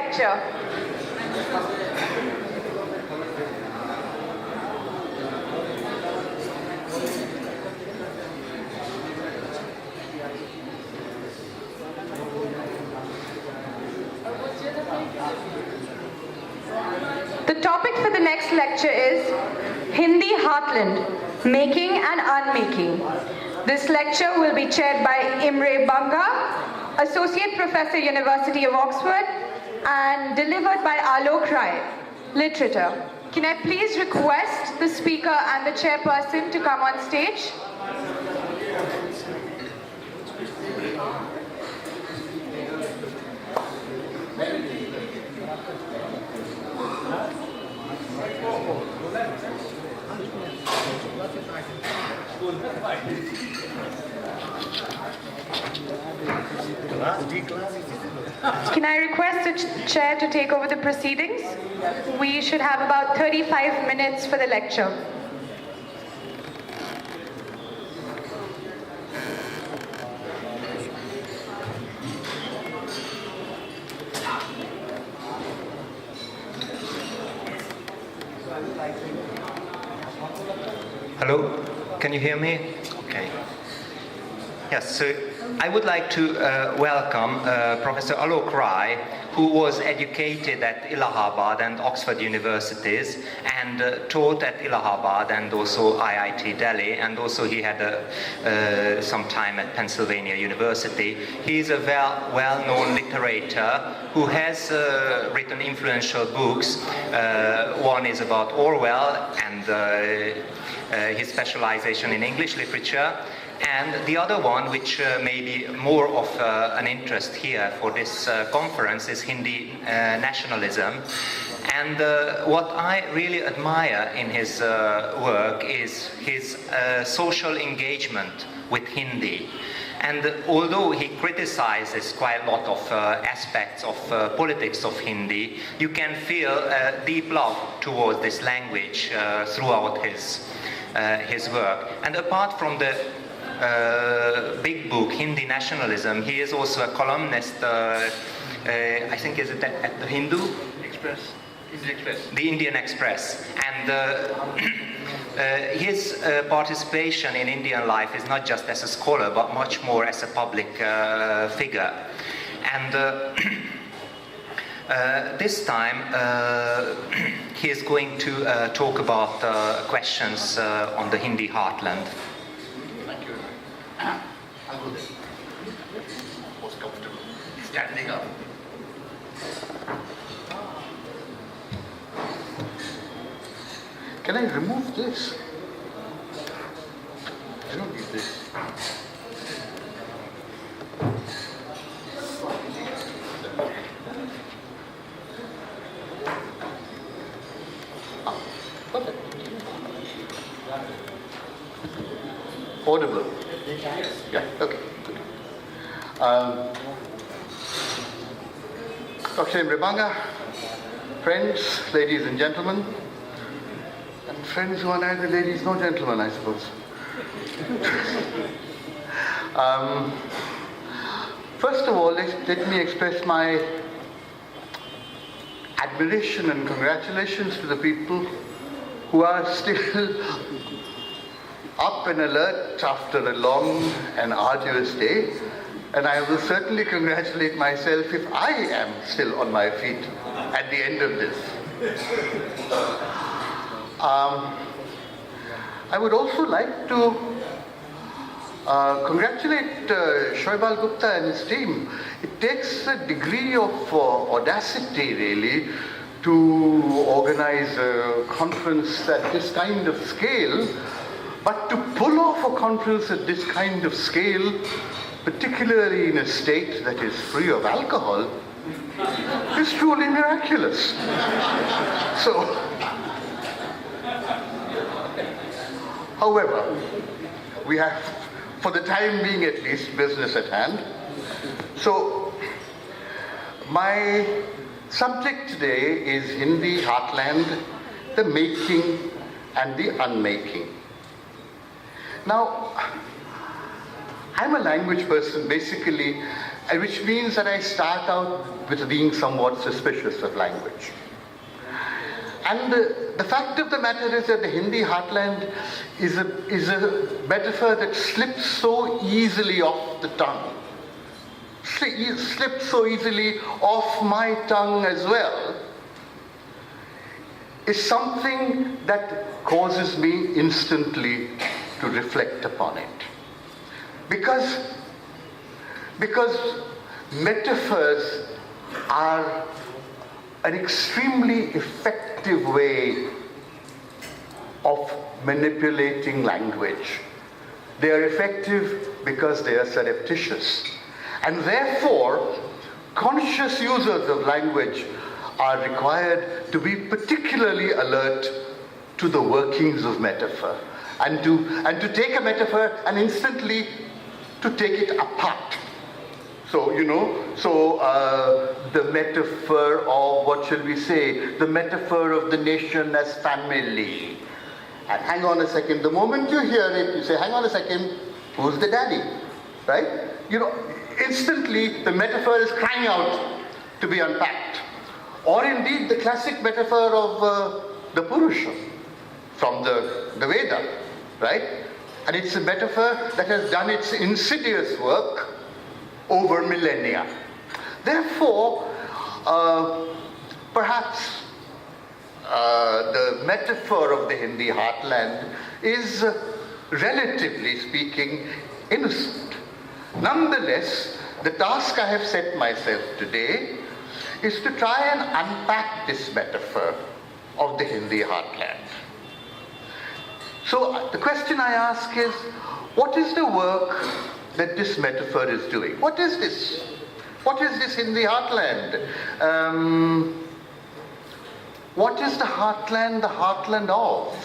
lecture. The topic for the next lecture is Hindi Heartland, Making and Unmaking. This lecture will be chaired by Imre Bangha, Associate Professor, University of Oxford, and delivered by Alok Rai, Litterateur. Can I please request the speaker and the chairperson to come on stage? Can I request the chair to take over the proceedings? We should have about 35 minutes for the lecture. Hello, can you hear me? Okay. Yes, so I would like to welcome Professor Alok Rai, who was educated at Allahabad and Oxford universities and taught at Allahabad and also IIT Delhi, and also he had some time at Pennsylvania University. He is a well-known literator who has written influential books. One is about Orwell and his specialization in English literature. And the other one, which may be more of an interest here for this conference, is Hindi nationalism. And what I really admire in his work is his social engagement with Hindi. And although he criticizes quite a lot of aspects of politics of Hindi, you can feel a deep love towards this language throughout his work. And apart from the big book, Hindi Nationalism, he is also a columnist, I think is it at the Hindu? Express. The Indian Express. And his participation in Indian life is not just as a scholar, but much more as a public figure. And this time he is going to talk about questions on the Hindi heartland. Thank you. I'll go there. Most comfortable. Standing up. Can I remove this? I don't need this. Perfect. Audible. Yeah, okay. Good. Dr. Imre Bangha, friends, ladies and gentlemen, and friends who are neither ladies nor gentlemen, I suppose. First of all, let me express my admiration and congratulations to the people who are still up and alert after a long and arduous day, and I will certainly congratulate myself if I am still on my feet at the end of this. I would also like to congratulate Shoaib Gupta and his team. It takes a degree of audacity, really, to organize a conference at this kind of scale, but to pull off a conference at this kind of scale, particularly in a state that is free of alcohol, is truly miraculous. So, however, we have, for the time being at least, business at hand. So, my subject today is Hindi Heartland, the making and the unmaking. Now, I'm a language person, basically, which means that I start out with being somewhat suspicious of language. And the fact of the matter is that the Hindi heartland is a metaphor that slips so easily off the tongue. Slips so easily off my tongue as well, is something that causes me instantly to reflect upon it. Because metaphors are an extremely effective way of manipulating language. They are effective because they are surreptitious. And therefore, conscious users of language are required to be particularly alert to the workings of metaphor, and to take a metaphor and instantly to take it apart. So, the metaphor of, what shall we say, the metaphor of the nation as family. And hang on a second, the moment you hear it, you say, hang on a second, who's the daddy, right? Instantly the metaphor is crying out to be unpacked. Or indeed the classic metaphor of the Purusha from the Veda, right? And it's a metaphor that has done its insidious work over millennia. Therefore, perhaps the metaphor of the Hindi heartland is, relatively speaking, innocent. Nonetheless, the task I have set myself today is to try and unpack this metaphor of the Hindi heartland. So the question I ask is, what is the work that this metaphor is doing? What is this? What is this Hindi heartland? What is the heartland of?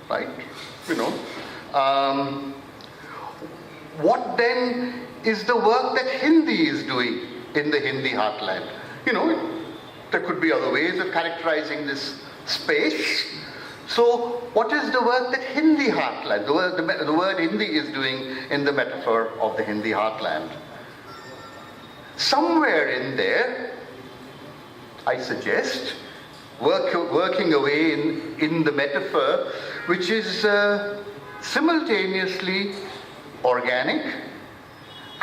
Right? What then is the work that Hindi is doing in the Hindi heartland? There could be other ways of characterizing this space. So, what is the work that Hindi heartland, the word Hindi is doing in the metaphor of the Hindi heartland? Somewhere in there, I suggest, working away in the metaphor, which is simultaneously organic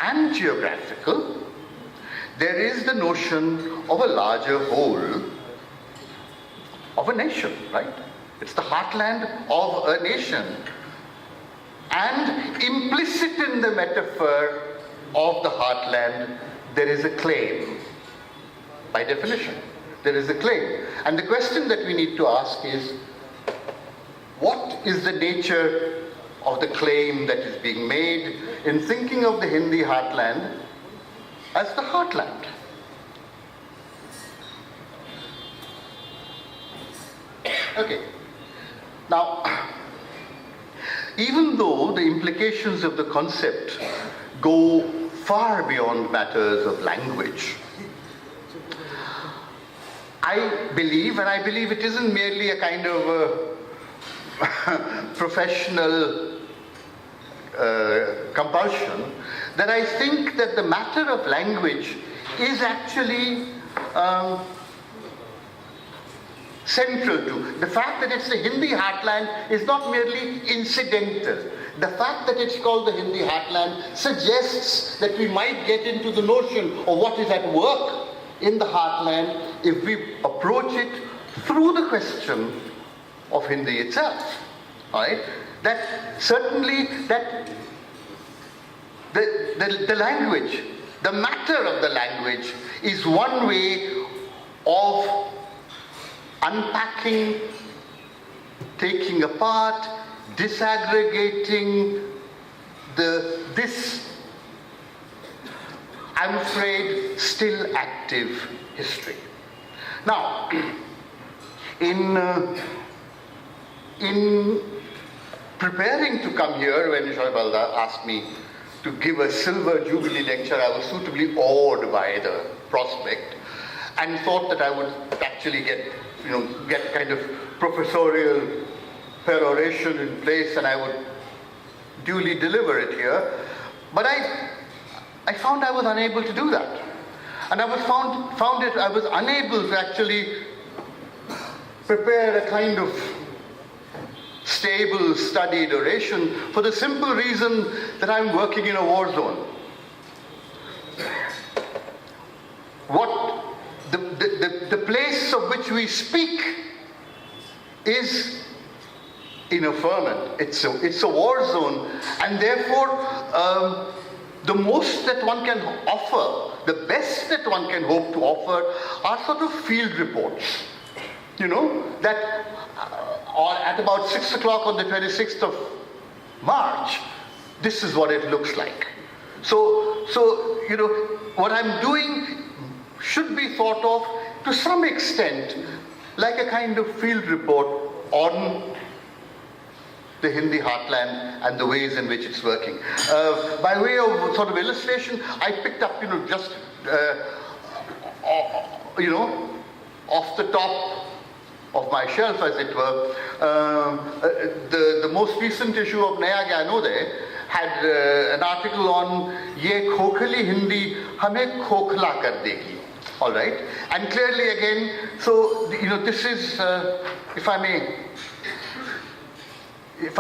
and geographical, there is the notion of a larger whole of a nation, right? It's the heartland of a nation. And implicit in the metaphor of the heartland, there is a claim. By definition, there is a claim. And the question that we need to ask is, what is the nature of the claim that is being made in thinking of the Hindi heartland as the heartland? Okay. Now, even though the implications of the concept go far beyond matters of language, I believe, and I believe it isn't merely a kind of professional compulsion, that I think that the matter of language is actually central to. The fact that it's the Hindi heartland is not merely incidental. The fact that it's called the Hindi heartland suggests that we might get into the notion of what is at work in the heartland if we approach it through the question of Hindi itself. Right? That certainly that the language, the matter of the language is one way of unpacking, taking apart, disaggregating this, I'm afraid, still active history. Now, in preparing to come here, when Shoibalda asked me to give a silver jubilee lecture, I was suitably awed by the prospect and thought that I would actually get kind of professorial peroration in place and I would duly deliver it here. But I found I was unable to do that. And I was unable to actually prepare a kind of stable, studied oration for the simple reason that I'm working in a war zone. The place of which we speak is in a ferment. It's a war zone, and therefore the most that one can offer, the best that one can hope to offer, are sort of field reports. You know, that at about 6 o'clock on the 26th of March, this is what it looks like. So you know, what I'm doing should be thought of to some extent like a kind of field report on the Hindi heartland and the ways in which it's working. By way of sort of illustration, I picked up, just, off the top of my shelf, as it were, the most recent issue of Naya Gyanodaya had an article on "Ye khokhali Hindi hame khokhla kar degi." All right, and clearly again, so this is, if I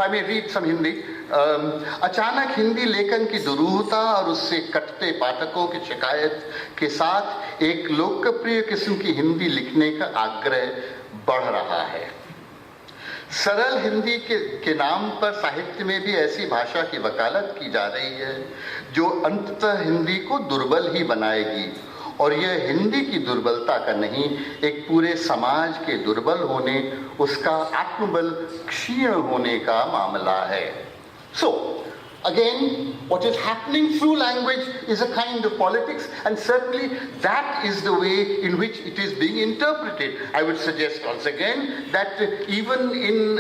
may read some Hindi. अचानक हिंदी लेखन की दुरूहता और उससे कटते पाठकों की शिकायत के साथ एक लोकप्रिय किस्म की हिंदी लिखने का आग्रह बढ़ रहा है। सरल हिंदी के नाम पर साहित्य में भी ऐसी भाषा की वकालत की जा रही है जो अंततः हिंदी को दुर्बल ही बनाएगी, और यह हिंदी की दुर्बलता का नहीं, एक पूरे समाज के दुर्बल होने, उसका आत्मबल क्षीण होने का मामला है। So, again, what is happening through language is a kind of politics, and certainly that is the way in which it is being interpreted. I would suggest once again that even in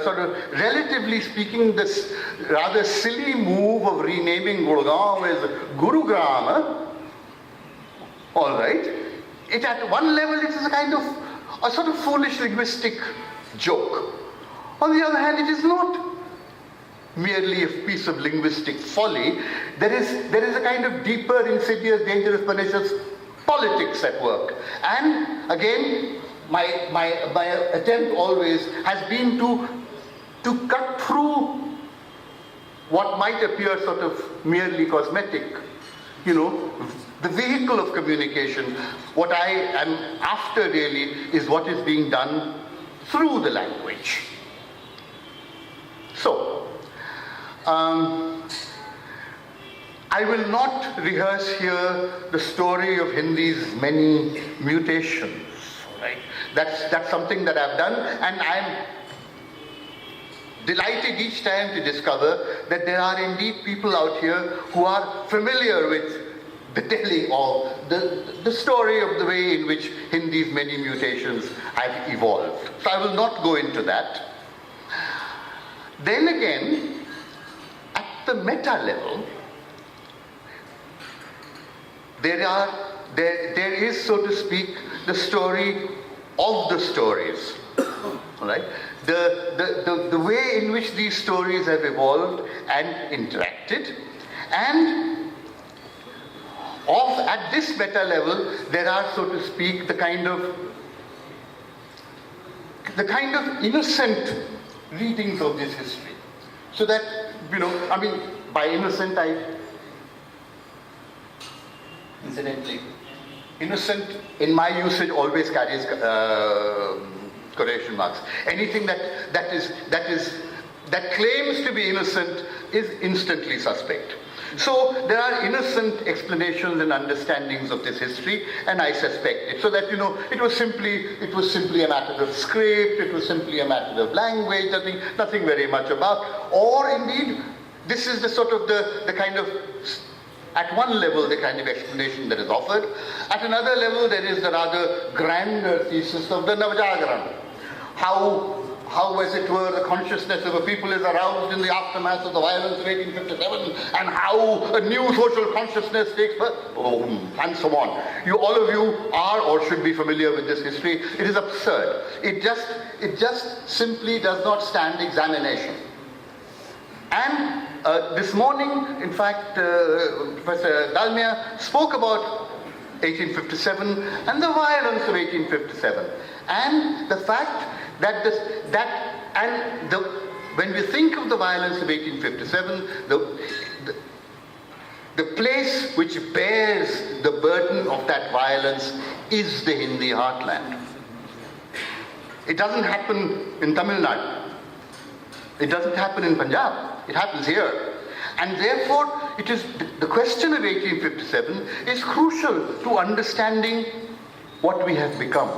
sort of relatively speaking, this rather silly move of renaming Gurgaon as Gurugram, all right, it at one level it is a kind of a sort of foolish linguistic joke. On the other hand, it is not merely a piece of linguistic folly. There is a kind of deeper, insidious, dangerous, pernicious politics at work. And again, my attempt always has been to cut through what might appear sort of merely cosmetic, the vehicle of communication. What I am after really is what is being done through the language. So, I will not rehearse here the story of Hindi's many mutations. Right? That's something that I've done, and I'm delighted each time to discover that there are indeed people out here who are familiar with the telling of the story of the way in which Hindi's many mutations have evolved. So I will not go into that. Then again, at the meta level, there is, so to speak, the story of the stories. All right? The way in which these stories have evolved and interacted, and at this meta level, there are, so to speak, the kind of innocent readings of this history. So that, by innocent incidentally, innocent in my usage always carries quotation marks. Anything that claims to be innocent is instantly suspect. So there are innocent explanations and understandings of this history, and I suspect it. So that it was simply a matter of script, it was simply a matter of language, nothing very much about. Or indeed, this is the sort of the kind of, at one level, the kind of explanation that is offered. At another level, there is the rather grander thesis of the Navjagran. How, as it were, the consciousness of a people is aroused in the aftermath of the violence of 1857, and how a new social consciousness takes birth, and so on. All of you are or should be familiar with this history. It is absurd. It just simply does not stand examination. And this morning, in fact, Professor Dalmia spoke about 1857 and the violence of 1857, and the fact that when we think of the violence of 1857, the place which bears the burden of that violence is the Hindi heartland. It doesn't happen in Tamil Nadu. It doesn't happen in Punjab. It happens here. And therefore, it is the question of 1857 is crucial to understanding what we have become.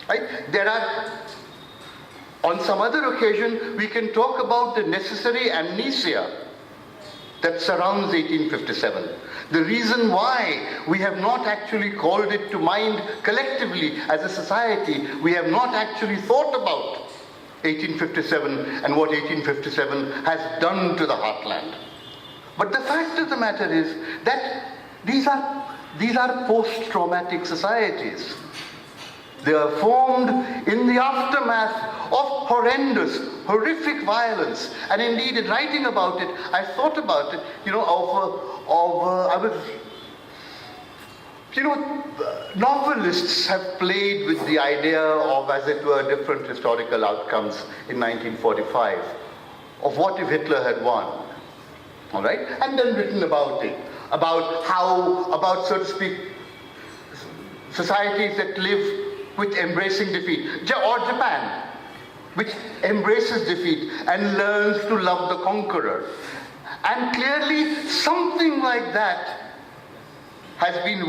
Right? There are, on some other occasion, we can talk about the necessary amnesia that surrounds 1857. The reason why we have not actually called it to mind collectively as a society, we have not actually thought about 1857 and what 1857 has done to the heartland. But the fact of the matter is that these are post-traumatic societies. They are formed in the aftermath of horrific violence. And indeed, in writing about it, I thought about it, novelists have played with the idea of, as it were, different historical outcomes in 1945, of what if Hitler had won, all right? And then written about it, about, so to speak, societies that live with embracing defeat, or Japan, which embraces defeat and learns to love the conqueror. And clearly, something like that has been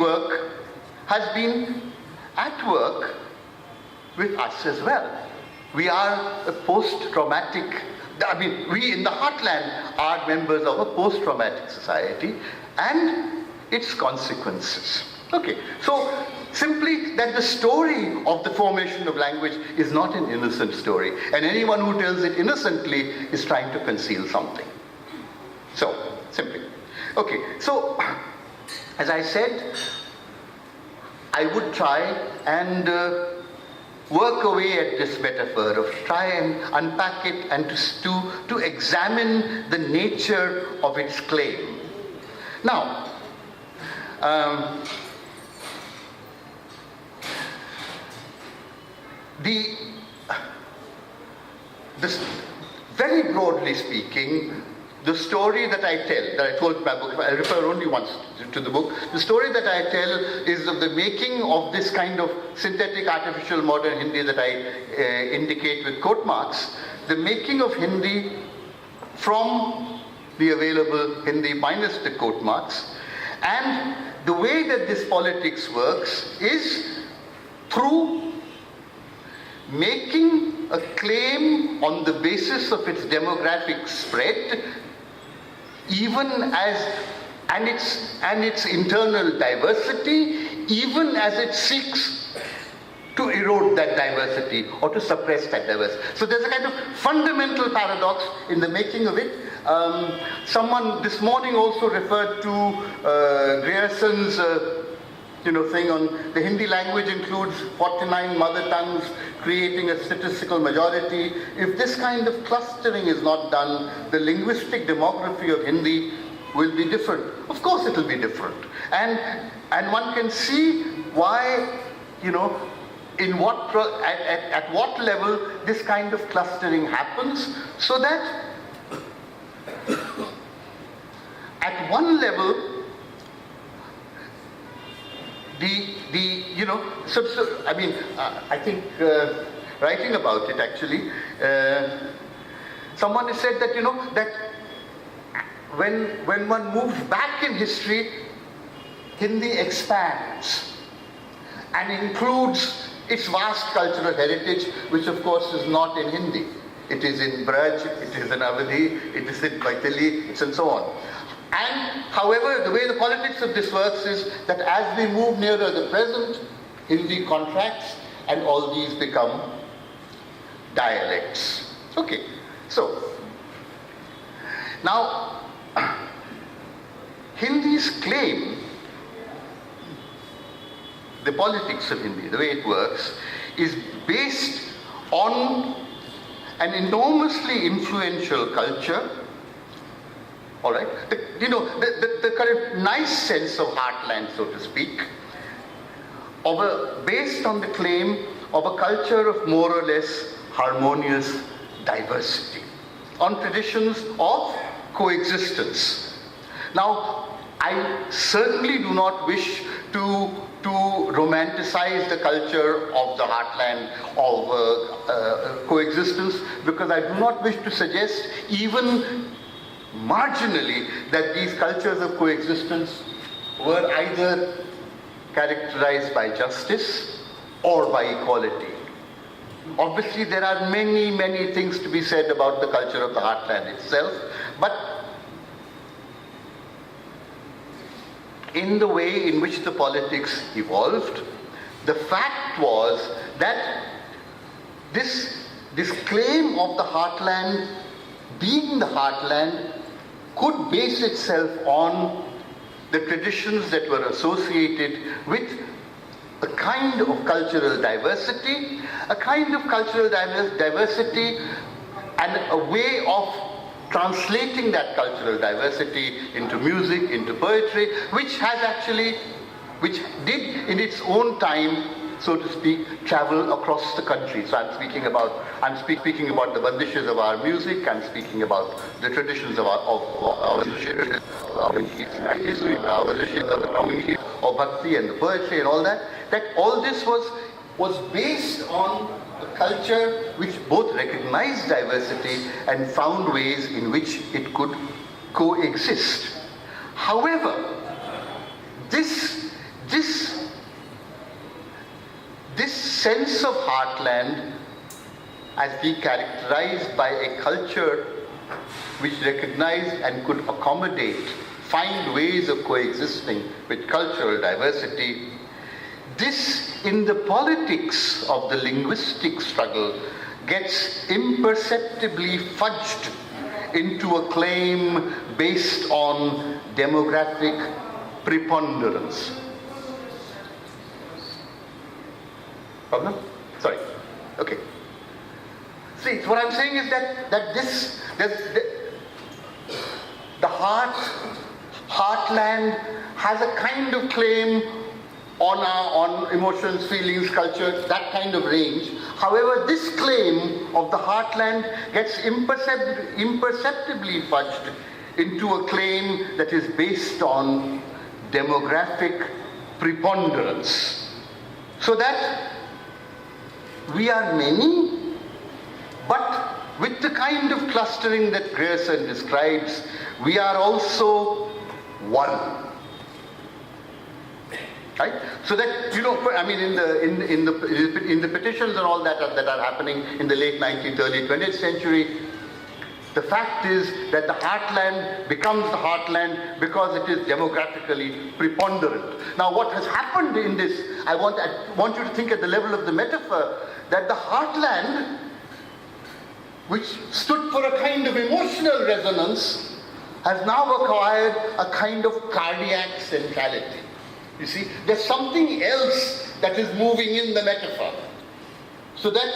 at work with us as well. We are a post-traumatic, we in the heartland are members of a post-traumatic society and its consequences. Okay, so simply that the story of the formation of language is not an innocent story, and anyone who tells it innocently is trying to conceal something. So, simply. Okay, so as I said, I would try and work away at this metaphor of try and unpack it and to examine the nature of its claim. Now, very broadly speaking, the story that I tell, that I told in my book, I refer only once to the book, the story that I tell is of the making of this kind of synthetic artificial modern Hindi that I indicate with quote marks, the making of Hindi from the available Hindi minus the quote marks, and the way that this politics works is through making a claim on the basis of its demographic spread, even as and its internal diversity, even as it seeks to erode that diversity or to suppress that diversity. So there's a kind of fundamental paradox in the making of it. Someone this morning also referred to Grierson's thing on the Hindi language includes 49 mother tongues, creating a statistical majority. If this kind of clustering is not done, the linguistic demography of Hindi will be different. Of course it will be different. And one can see why, at what level this kind of clustering happens, so that at one level, I think writing about it actually, someone has said that, that when one moves back in history, Hindi expands and includes its vast cultural heritage, which of course is not in Hindi. It is in Braj, it is in Awadhi, it is in Maithili, it's and so on. And however, the way the politics of this works is that as we move nearer the present, Hindi contracts and all these become dialects. Okay, so now Hindi's claim, the politics of Hindi, the way it works, is based on an enormously influential culture, all right, the kind of nice sense of heartland, so to speak, based on the claim of a culture of more or less harmonious diversity, on traditions of coexistence. Now, I certainly do not wish to romanticize the culture of the heartland of coexistence, because I do not wish to suggest even marginally that these cultures of coexistence were either characterized by justice or by equality. Obviously, there are many, many things to be said about the culture of the heartland itself, but in the way in which the politics evolved, the fact was that this claim of the heartland being the heartland could base itself on the traditions that were associated with a kind of cultural diversity, and a way of translating that cultural diversity into music, into poetry, which did in its own time, so to speak, travel across the country. So I'm speaking about the bandishes of our music. I'm speaking about the traditions of bhakti and the poetry and all that. That all this was based on a culture which both recognized diversity and found ways in which it could coexist. However, this sense of heartland, as being characterized by a culture which recognized and could find ways of coexisting with cultural diversity, this, in the politics of the linguistic struggle, gets imperceptibly fudged into a claim based on demographic preponderance. Problem? Sorry. Okay. See, what I'm saying is that the heartland has a kind of claim on emotions, feelings, culture, that kind of range. However, this claim of the heartland gets imperceptibly fudged into a claim that is based on demographic preponderance. So that we are many, but with the kind of clustering that Grierson describes, we are also one. Right? So that, I mean, in the petitions and all that are happening in the late 19th, early 20th century, the fact is that the heartland becomes the heartland because it is demographically preponderant. Now, what has happened in this, I want you to think at the level of the metaphor, that the heartland, which stood for a kind of emotional resonance, has now acquired a kind of cardiac centrality. You see, there's something else that is moving in the metaphor. So that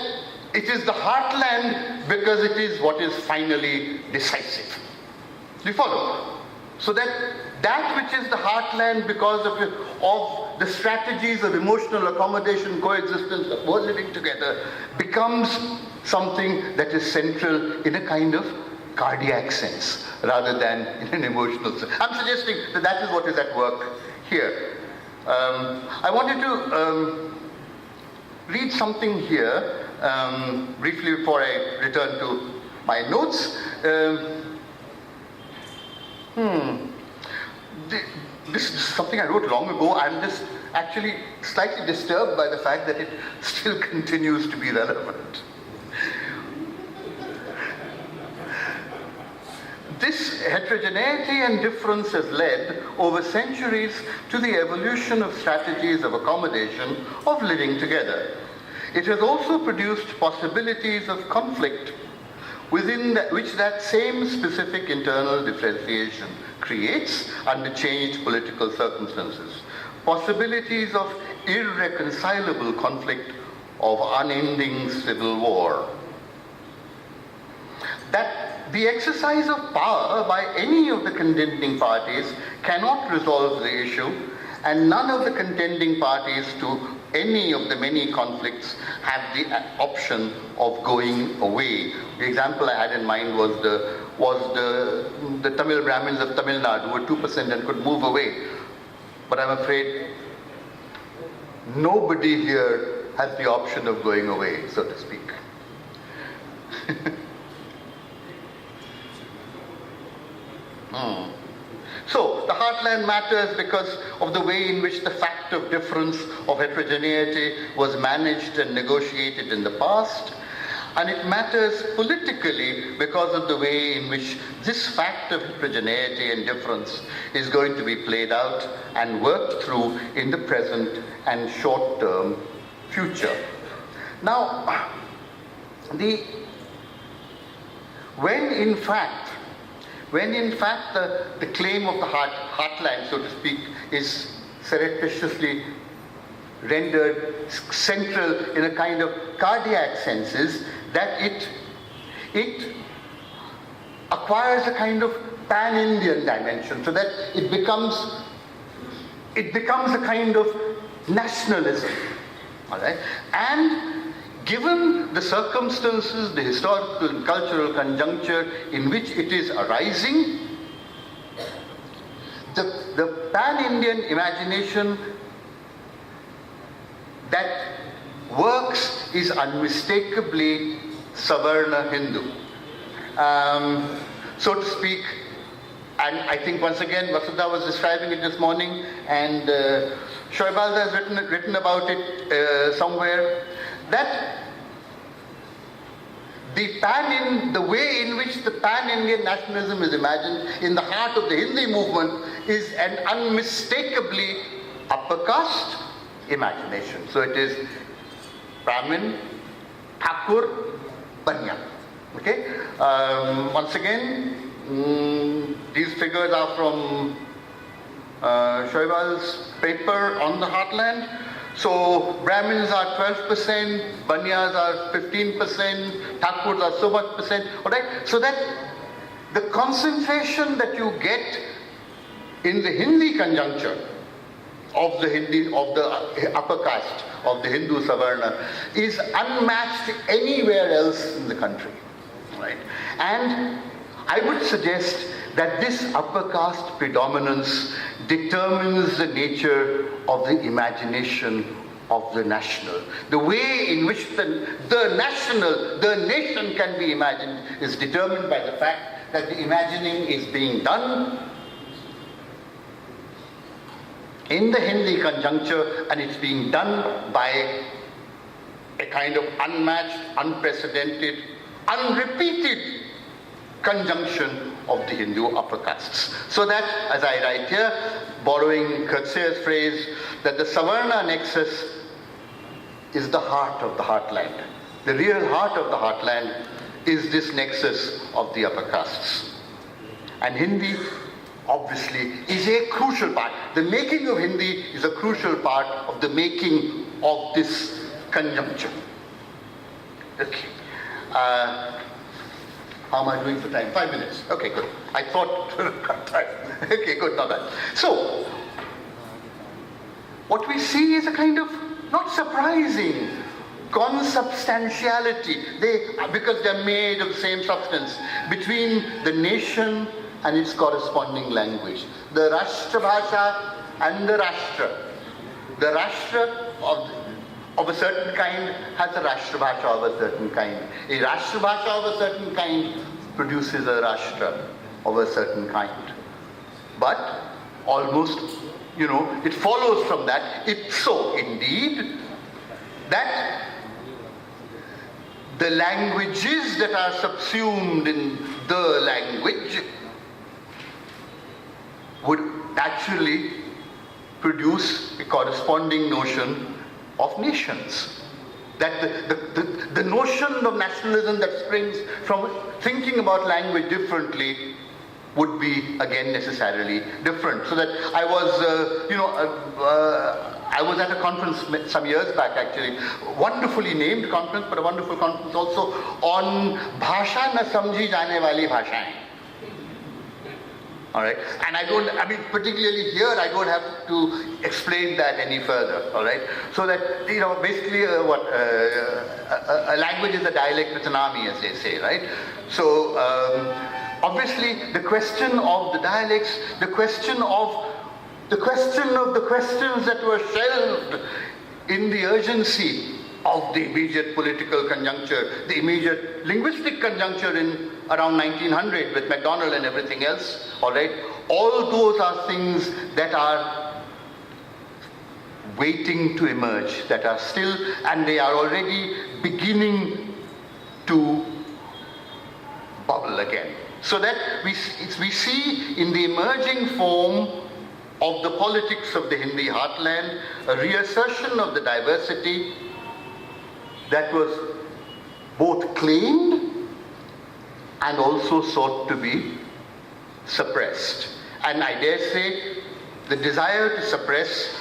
it is the heartland because it is what is finally decisive. Do you follow? So that which is the heartland because of the strategies of emotional accommodation, coexistence, of both living together, becomes something that is central in a kind of cardiac sense rather than in an emotional sense. I'm suggesting that is what is at work here. I wanted to read something here briefly before I return to my notes. This is something I wrote long ago. I'm just actually slightly disturbed by the fact that it still continues to be relevant. This heterogeneity and difference has led over centuries to the evolution of strategies of accommodation, of living together. It has also produced possibilities of conflict within which that same specific internal differentiation creates under changed political circumstances. Possibilities of irreconcilable conflict, of unending civil war. that the exercise of power by any of the contending parties cannot resolve the issue, and none of the contending parties to any of the many conflicts have the option of going away. The example I had in mind was the Tamil Brahmins of Tamil Nadu who were 2% and could move away. But I'm afraid nobody here has the option of going away, so to speak. So, the heartland matters because of the way in which the fact of difference, of heterogeneity, was managed and negotiated in the past. And it matters politically because of the way in which this fact of heterogeneity and difference is going to be played out and worked through in the present and short-term future. Now, when in fact the claim of the heartland, so to speak, is surreptitiously rendered central in a kind of cardiac senses, that it acquires a kind of pan-Indian dimension, so that it becomes a kind of nationalism, all right? And given the circumstances, the historical and cultural conjuncture in which it is arising, the pan-Indian imagination that works is unmistakably Savarna Hindu, so to speak. And I think once again Vasudha was describing it this morning, and Shoibalda has written about it somewhere, that the way in which the pan-Indian nationalism is imagined in the heart of the Hindi movement is an unmistakably upper caste imagination. So it is Brahmin, Thakur, Banya. Okay? Once again, these figures are from Shoibal's paper on the heartland. So Brahmins are 12%, Banyas are 15%, Thakurs are so much percent. All right? So that the concentration that you get in the Hindi conjuncture of the upper caste of the Hindu Savarna is unmatched anywhere else in the country, right? And I would suggest that this upper caste predominance determines the nature of the imagination of the national. The way in which the nation can be imagined is determined by the fact that the imagining is being done in the Hindi conjuncture, and it's being done by a kind of unmatched, unprecedented, unrepeated conjunction of the Hindu upper castes. So that, as I write here, borrowing Coetzee's phrase, that the Savarna nexus is the heart of the heartland. The real heart of the heartland is this nexus of the upper castes. And Hindi, obviously, is a crucial part. The making of Hindi is a crucial part of the making of this conjuncture. Okay. How am I doing for time? 5 minutes. Okay, good. I thought cut time. Okay, good, not bad. So, what we see is a kind of not surprising consubstantiality, because they're made of the same substance, between the nation and its corresponding language. The Rashtra Bhasha and the Rashtra. The Rashtra of a certain kind has a Rashtra Bhasha of a certain kind. A Rashtra Bhasha of a certain kind produces a Rashtra of a certain kind. But almost, it follows from that, if so indeed, that the languages that are subsumed in the language would naturally produce a corresponding notion of nations. That the notion of nationalism that springs from thinking about language differently would be again necessarily different. So that I was, I was at a conference some years back actually, wonderfully named conference, but a wonderful conference also on Bhasha na samjhi jane wali bhashaएं. All right, and particularly here, I don't have to explain that any further. All right, so that basically, a language is a dialect with an army, as they say, right? So obviously, the question of the dialects, the question of the questions that were shelved in the urgency of the immediate political conjuncture, the immediate linguistic conjuncture in around 1900 with MacDonald and everything else, all right? All those are things that are waiting to emerge, that are still, and they are already beginning to bubble again. So that we see in the emerging form of the politics of the Hindi heartland a reassertion of the diversity that was both claimed and also sought to be suppressed. And I dare say the desire to suppress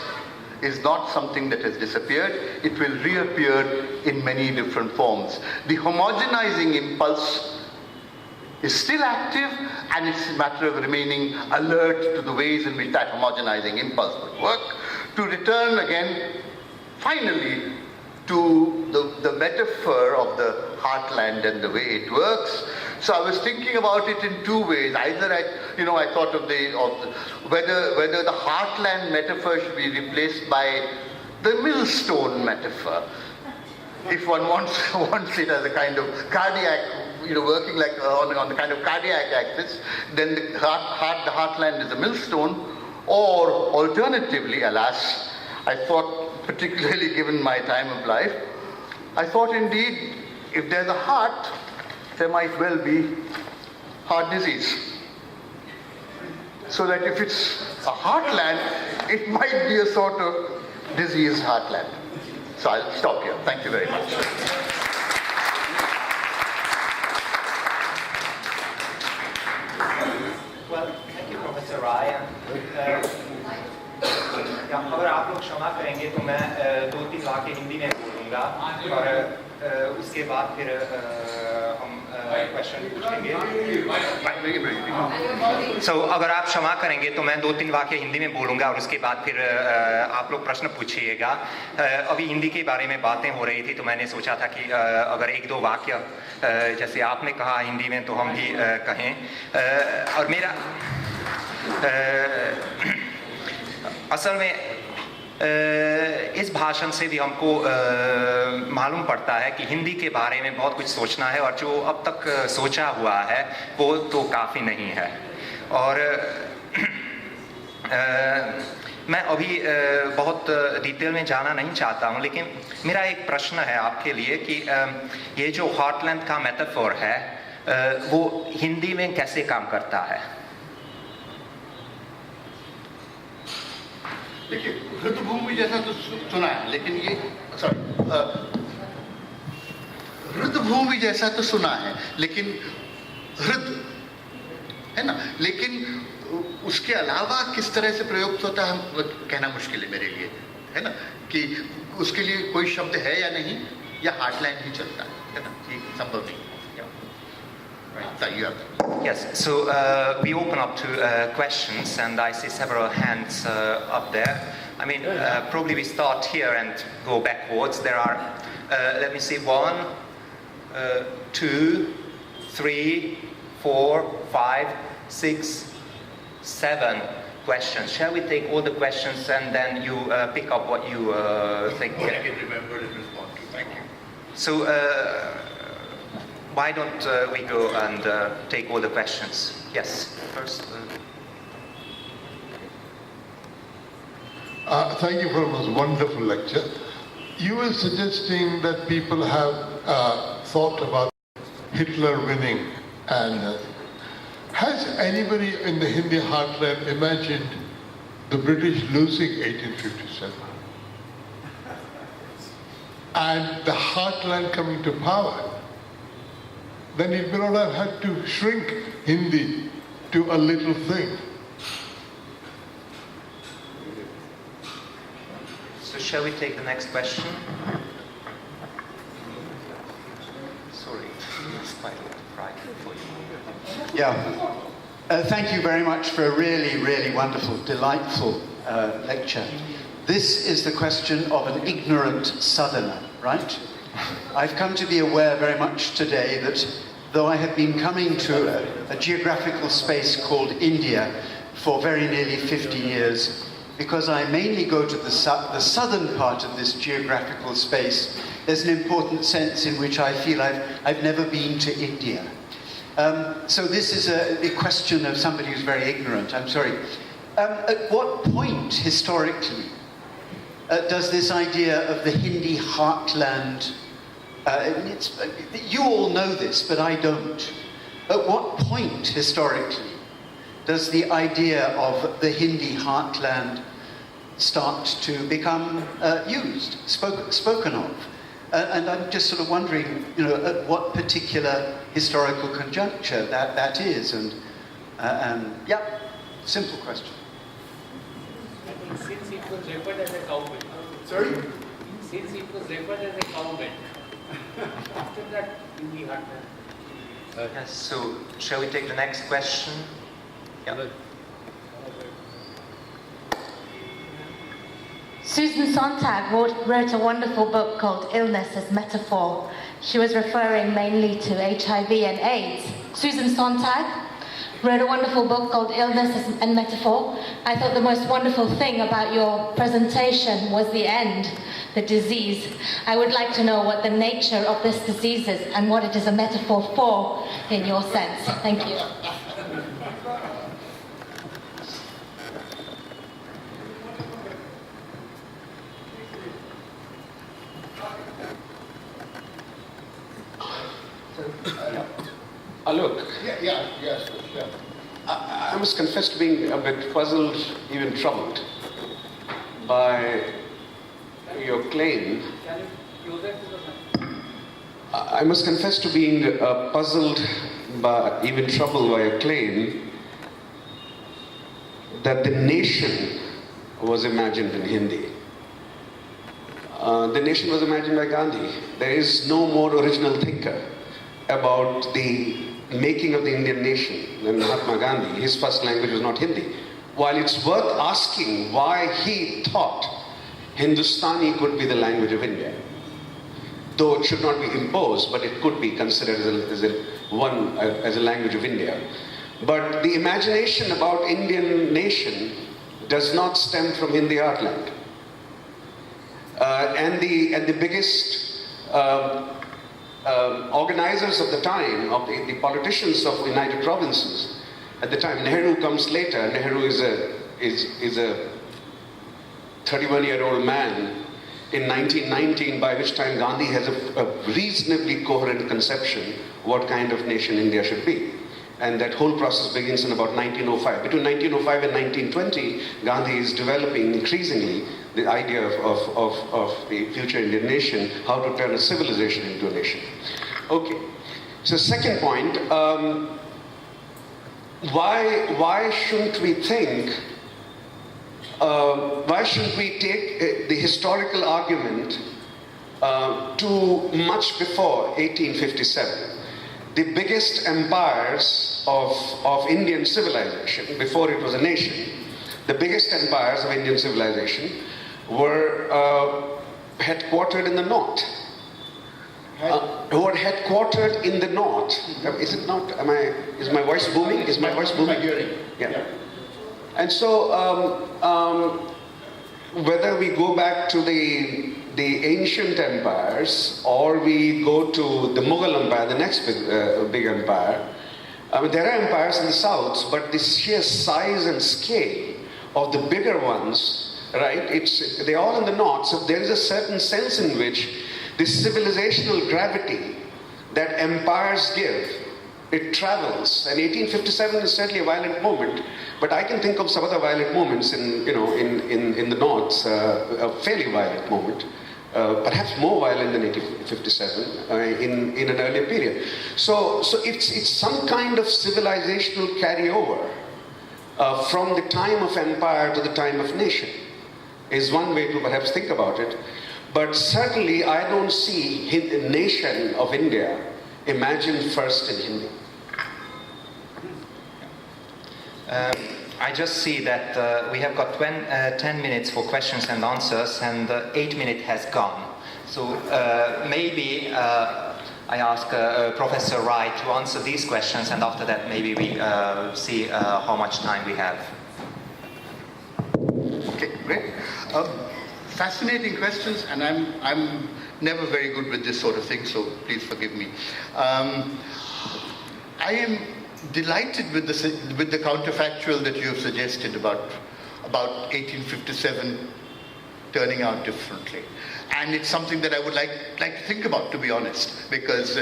is not something that has disappeared. It will reappear in many different forms. The homogenizing impulse is still active, and it's a matter of remaining alert to the ways in which that homogenizing impulse would work, to return again, finally, to the metaphor of the heartland and the way it works. So I was thinking about it in two ways. Either I thought of whether the heartland metaphor should be replaced by the millstone metaphor. If one wants it as a kind of cardiac, working like on the kind of cardiac axis, then the heartland is a millstone. Or alternatively, alas, I thought, particularly given my time of life, I thought indeed, if there's a heart, there might well be heart disease. So that if it's a heartland, it might be a sort of diseased heartland. So I'll stop here. Thank you very much. Well, thank you, Professor Rai. अगर आप लोग क्षमा करेंगे तो मैं 2-3 वाक्य हिंदी में बोलूँगा और उसके बाद फिर हम क्वेश्चन पूछेंगे. अगर आप क्षमा करेंगे तो मैं 2-3 वाक्य हिंदी में बोलूँगा और उसके बाद फिर आप लोग प्रश्न पूछिएगा. अभी हिंदी के बारे में बातें हो रही थी तो मैंने सोचा था कि अगर 1-2 वाक्य जैसे आपने कहा हिंदी में तो हम भी कहें. और मेरा असल में इस भाषण से भी हमको मालूम पड़ता है कि हिंदी के बारे में बहुत कुछ सोचना है और जो अब तक सोचा हुआ है वो तो काफ़ी नहीं है. और मैं अभी बहुत डिटेल में जाना नहीं चाहता हूँ, लेकिन मेरा एक प्रश्न है आपके लिए कि ये जो हार्टलैंड का मेटाफोर है वो हिंदी में कैसे काम करता है. देखिए, हृदभूमि जैसा तो सुना है, लेकिन ये हृदभूमि जैसा तो सुना है, लेकिन हृद है ना, लेकिन उसके अलावा किस तरह से प्रयोग होता है कहना मुश्किल है मेरे लिए, है ना, कि उसके लिए कोई शब्द है या नहीं, या हार्टलैंड ही चलता है ना, ये संभव नहीं. Yes, so we open up to questions, and I see several hands up there. I mean, probably we start here and go backwards. There are, let me see, 1, 2, 3, 4, 5, 6, 7 questions. Shall we take all the questions and then you pick up what you think? What I can remember and respond to. Thank you. So, why don't we go and take all the questions? Yes, first. Thank you for a wonderful lecture. You were suggesting that people have thought about Hitler winning, and has anybody in the Hindi heartland imagined the British losing 1857 and the heartland coming to power? Then it would not have had to shrink Hindi to a little thing. shall we take the next question? Sorry, it's quite frightening for you. Yeah. Thank you very much for a really, really wonderful, delightful lecture. This is the question of an ignorant southerner, right? I've come to be aware very much today that though I have been coming to a geographical space called India for very nearly 50 years, because I mainly go to the southern part of this geographical space, there's an important sense in which I feel I've never been to India. So this is a question of somebody who's very ignorant, I'm sorry. At what point, historically, does this idea of the Hindi heartland, you all know this, but I don't. At what point, historically, does the idea of the Hindi heartland start to become used, spoken of? And I'm just sort of wondering, you know, at what particular historical conjuncture that is, and yeah, simple question. I think since it was referred as a cowbell. Sorry? Since it was referred as a cowbell. After that, in the heartland. Yes, so shall we take the next question? Yeah. Susan Sontag wrote a wonderful book called Illness as Metaphor. She was referring mainly to HIV and AIDS. Susan Sontag wrote a wonderful book called Illness and Metaphor. I thought the most wonderful thing about your presentation was the end, the disease. I would like to know what the nature of this disease is and what it is a metaphor for, in your sense. Thank you. Alok. Yes. I must confess to being a bit puzzled, even troubled, by your claim. I must confess to being puzzled, by even troubled by your claim that the nation was imagined in Hindi. The nation was imagined by Gandhi. There is no more original thinker about the making of the Indian nation than Mahatma Gandhi. His first language was not Hindi. While it's worth asking why he thought Hindustani could be the language of India, though it should not be imposed, but it could be considered as a language of India. But the imagination about Indian nation does not stem from Hindi heartland. And the biggest organizers of the time, of the politicians of United Provinces at the time, Nehru comes later. Nehru is a 31-year-old man in 1919, by which time Gandhi has a reasonably coherent conception what kind of nation India should be. And that whole process begins in about 1905. Between 1905 and 1920, Gandhi is developing increasingly the idea of the future Indian nation, how to turn a civilization into a nation. Okay, so second point, why shouldn't we think, why shouldn't we take the historical argument to much before 1857? The biggest empires of Indian civilization, before it was a nation, the biggest empires of Indian civilization were headquartered in the north. Who are headquartered in the north. Is it not? Is my voice booming? Is my voice booming? Yeah. And so, whether we go back to the ancient empires, or we go to the Mughal Empire, the next big empire, there are empires in the south, but the sheer size and scale of the bigger ones, right? They're all in the north, so there is a certain sense in which the civilizational gravity that empires give, it travels. And 1857 is certainly a violent moment, but I can think of some other violent moments in the north, a fairly violent moment. Perhaps more violent than 1857 in an earlier period. So it's some kind of civilizational carryover from the time of empire to the time of nation. is one way to perhaps think about it. But certainly I don't see the nation of India imagined first in Hindi. I just see that we have got 10 minutes for questions and answers, and 8 minutes has gone. So maybe I ask Professor Rai to answer these questions, and after that maybe we see how much time we have. Okay, great. Fascinating questions, and I'm never very good with this sort of thing, so please forgive me. I am delighted with the counterfactual that you have suggested about 1857 turning out differently, and it's something that I would like to think about, to be honest, because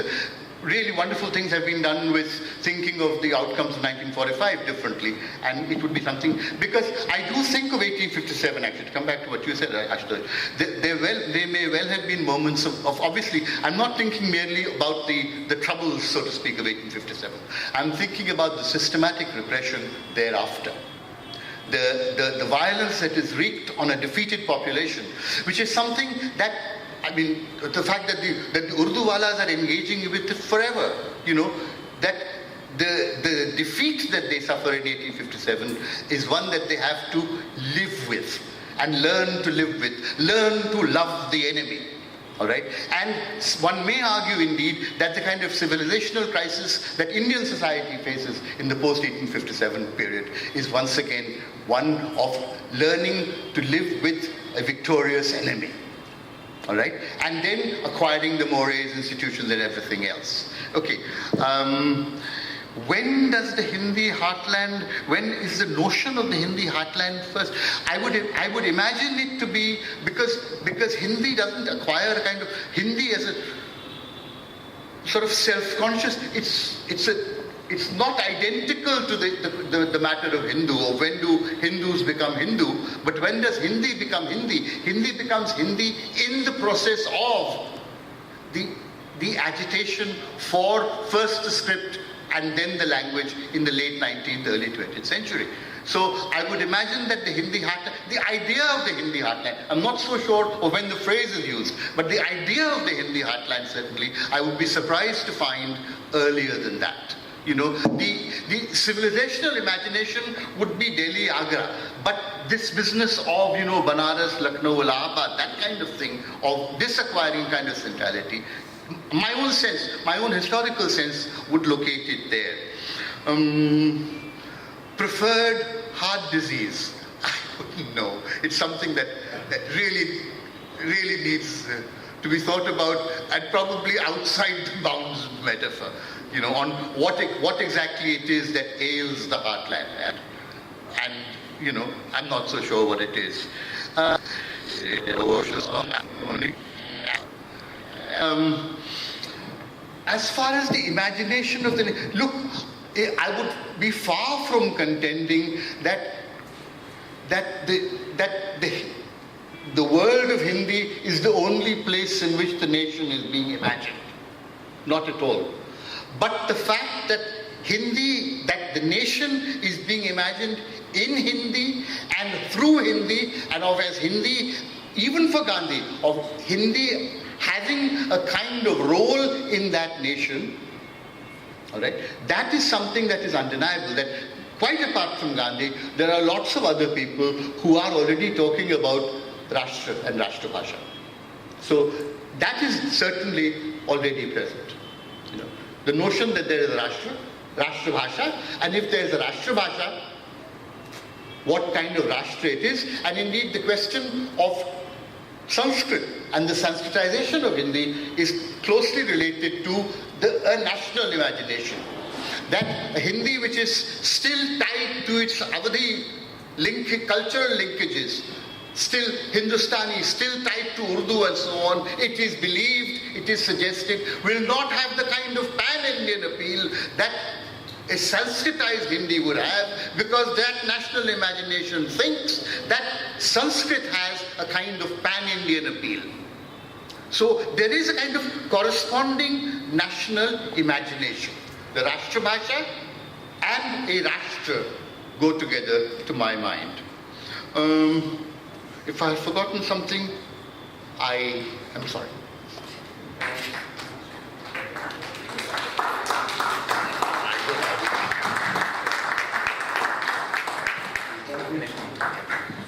really wonderful things have been done with thinking of the outcomes of 1945 differently, and it would be something, because I do think of 1857, actually, to come back to what you said, Ashutosh, they may well have been moments of obviously, I'm not thinking merely about the troubles, so to speak, of 1857. I'm thinking about the systematic repression thereafter. The violence that is wreaked on a defeated population, which is something that, I mean, the fact that the Urduwalas are engaging with it forever, that the defeat that they suffer in 1857 is one that they have to live with and learn to live with, learn to love the enemy. All right? And one may argue indeed that the kind of civilizational crisis that Indian society faces in the post-1857 period is once again one of learning to live with a victorious enemy. All right? And then acquiring the mores, institutions, and everything else. Okay. When does the Hindi heartland, when is the notion of the Hindi heartland first? I would imagine it to be, because Hindi doesn't acquire a kind of, Hindi as a sort of self-conscious, it's not identical to the matter of Hindu, or when do Hindus become Hindu, but when does Hindi become Hindi? Hindi becomes Hindi in the process of the agitation for first the script and then the language in the late 19th, early 20th century. So I would imagine that the Hindi heartland, the idea of the Hindi heartland, I'm not so sure of when the phrase is used, but the idea of the Hindi heartland certainly, I would be surprised to find earlier than that. The civilizational imagination would be Delhi, Agra, but this business of, Banaras, Lucknow, Allahabad, that kind of thing, of this acquiring kind of centrality, my own sense, my own historical sense would locate it there. Preferred heart disease, I wouldn't know. It's something that really needs to be thought about, and probably outside the bounds of metaphor, on what exactly it is that ails the heartland. And I'm not so sure what it is. As far as the imagination of look, I would be far from contending that the world of Hindi is the only place in which the nation is being imagined. Not at all. But the fact that Hindi, that the nation is being imagined in Hindi and through Hindi, and of as Hindi, even for Gandhi, of Hindi having a kind of role in that nation, all right, that is something that is undeniable, that quite apart from Gandhi, there are lots of other people who are already talking about Rashtra and Rashtrabhasha. So that is certainly already present. The notion that there is a Rashtrabhasha, and if there is a Rashtrabhasha, what kind of Rashtra it is, and indeed the question of Sanskrit and the Sanskritization of Hindi is closely related to a national imagination. That a Hindi which is still tied to its Awadhi cultural linkages, still Hindustani, still tied to Urdu and so on, it is believed, it is suggested, will not have the kind of pan-Indian appeal that a Sanskritized Hindi would have, because that national imagination thinks that Sanskrit has a kind of pan-Indian appeal. So there is a kind of corresponding national imagination. The Rashtrabhasha and a Rashtra go together, to my mind. If I have forgotten something, I am sorry.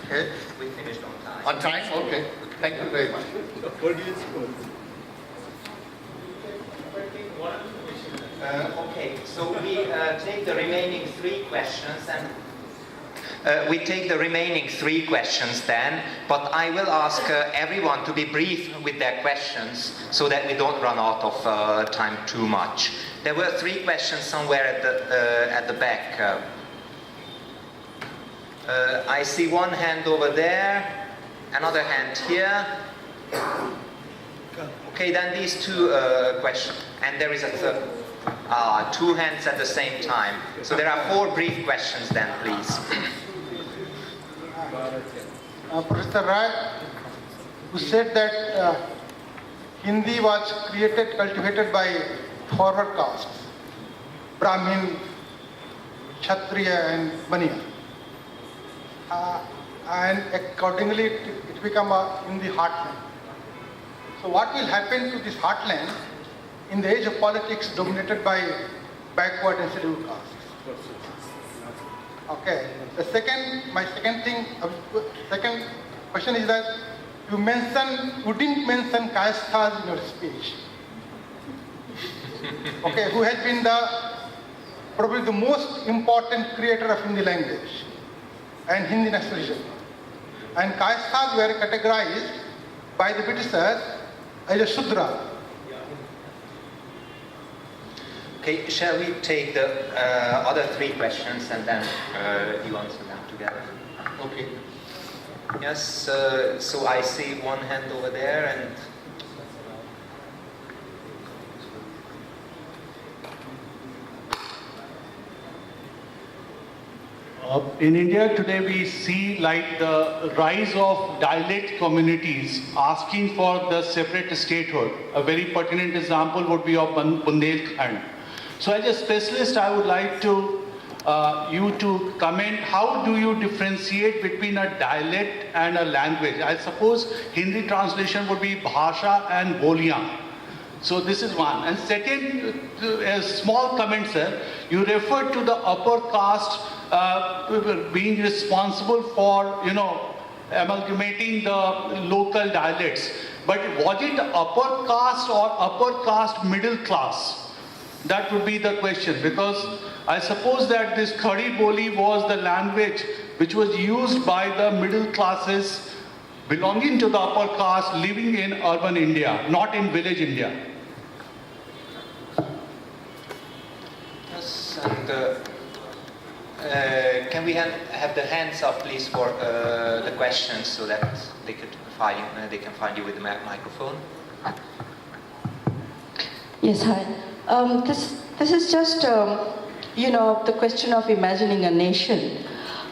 Okay. We finished on time. On time? Okay. Thank you very much. Okay, so we take the remaining three questions and then, but I will ask everyone to be brief with their questions so that we don't run out of time too much. There were three questions somewhere at the back. I see one hand over there, another hand here. Okay, then these two questions, and there is a third. Two hands at the same time. So there are four brief questions then, please. Professor Rai, who said that Hindi was cultivated by forward castes, Brahmin, Kshatriya and Baniya. And accordingly it became in the heartland. So what will happen to this heartland in the age of politics dominated by backward and scheduled castes? Okay. My second question is that you didn't mention Kayasthas in your speech. Okay, who has been probably the most important creator of Hindi language and Hindi nationalism. And Kayasthas were categorized by the Britishers as a Shudra. Okay, shall we take the other three questions and then you answer them together? Okay. Yes, so I see one hand over there and... In India today we see like the rise of dialect communities asking for the separate statehood. A very pertinent example would be of Bundelkhand. So as a specialist, I would like to you to comment, how do you differentiate between a dialect and a language? I suppose Hindi translation would be Bhasha and Boliyan. So this is one. And second, a small comment, sir. You referred to the upper caste being responsible for, amalgamating the local dialects. But was it upper caste or upper caste middle class? That would be the question, because I suppose that this Khadi Boli was the language which was used by the middle classes belonging to the upper caste living in urban India, not in village India. Yes, and can we have the hands up, please, for the questions so that they can find you with the microphone? Yes, hi. This is just, the question of imagining a nation.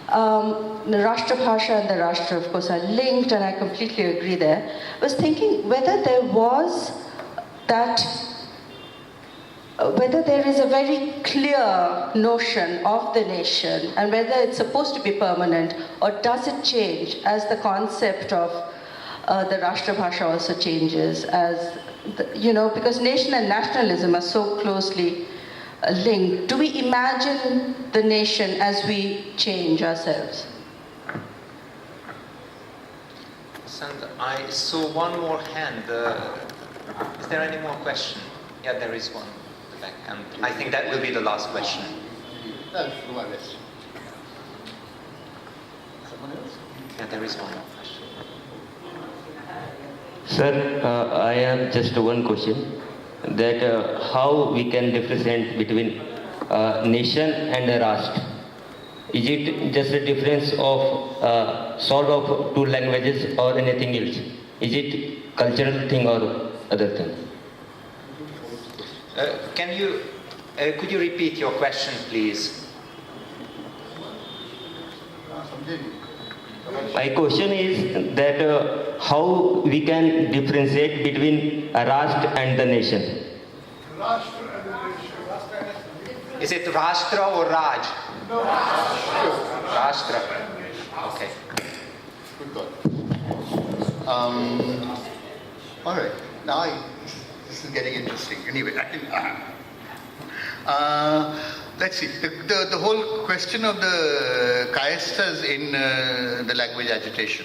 The Rashtra Bhasha and the Rashtra, of course, are linked, and I completely agree there. I was thinking whether there is a very clear notion of the nation and whether it's supposed to be permanent, or does it change as the concept of the Rashtra Bhasha also changes, because nation and nationalism are so closely linked. Do we imagine the nation as we change ourselves? And I saw one more hand. Is there any more question? Yeah, there is one at the back, and I think that will be the last question. Yeah, there is one more question. Sir, I have just one question, that how we can differentiate between nation and a Rashtra? Is it just a difference of sort of two languages or anything else? Is it cultural thing or other thing? Could you repeat your question, please? My question is that how we can differentiate between a Rashtra and the nation? Is it Rashtra or Raj? Rashtra. Okay. Good God. All right, now this is getting interesting. Anyway, I can. Let's see. The whole question of the kayasthas in the language agitation.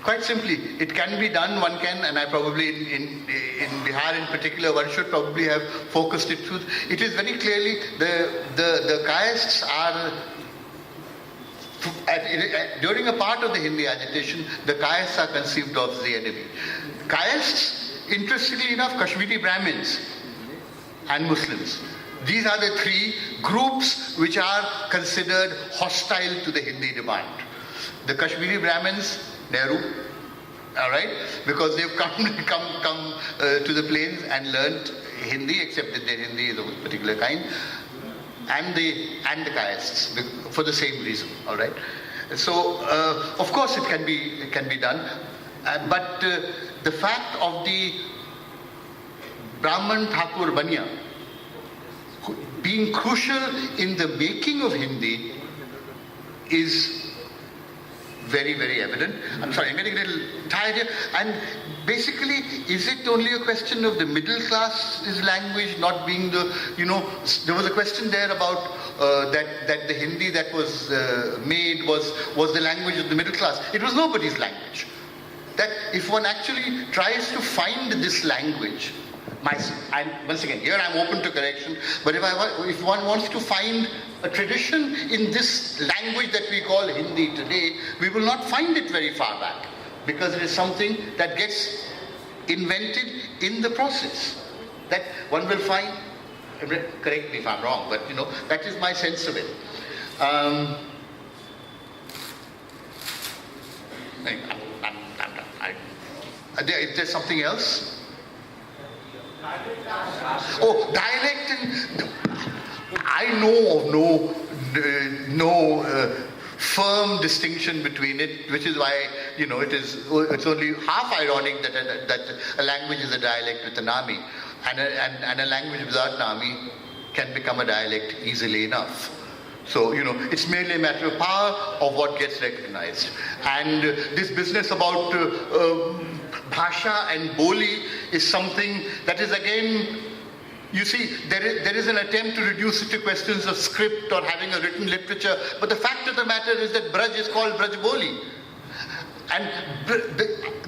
Quite simply, it can be done. One can, and I probably in Bihar in particular, one should probably have focused it through. It is very clearly the kayasths are. During a part of the Hindi agitation, the kayasths are conceived of the enemy. Kayasths, interestingly enough, Kashmiri Brahmins and Muslims. These are the three groups which are considered hostile to the Hindi demand. The Kashmiri Brahmins, Nehru, all right, because they've come to the plains and learnt Hindi, except that their Hindi is of a particular kind. And the kayasths for the same reason, all right. So of course it can be done, but the fact of the Brahman Thakur Banya being crucial in the making of Hindi is very, very evident. I'm sorry, I'm getting a little tired here. And basically, is it only a question of the middle class's language not being the, there was a question there about that the Hindi that was made was the language of the middle class. It was nobody's language. That if one actually tries to find this language, and once again, here I'm open to correction, but if one wants to find a tradition in this language that we call Hindi today, we will not find it very far back, because it is something that gets invented in the process. That one will find, correct me if I'm wrong, but that is my sense of it. Is there something else? Oh, dialect, and I know of no firm distinction between it, which is why it's only half ironic that a language is a dialect with a nami, and a language without nami can become a dialect easily enough. So it's merely a matter of power of what gets recognized, and this business about bhasha and boli is something that is, again, you see, there is an attempt to reduce it to questions of script or having a written literature, but the fact of the matter is that Braj is called Braj Boli. And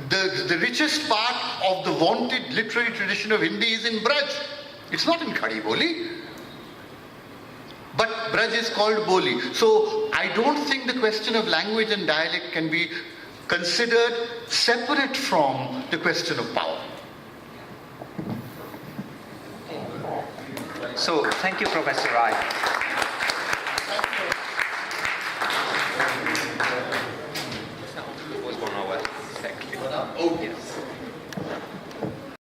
the richest part of the vaunted literary tradition of Hindi is in Braj. It's not in Khadi Boli. But Braj is called Boli. So I don't think the question of language and dialect can be considered separate from the question of power. So, thank you, Professor Rai. It was 1 hour, exactly. Oh, yes.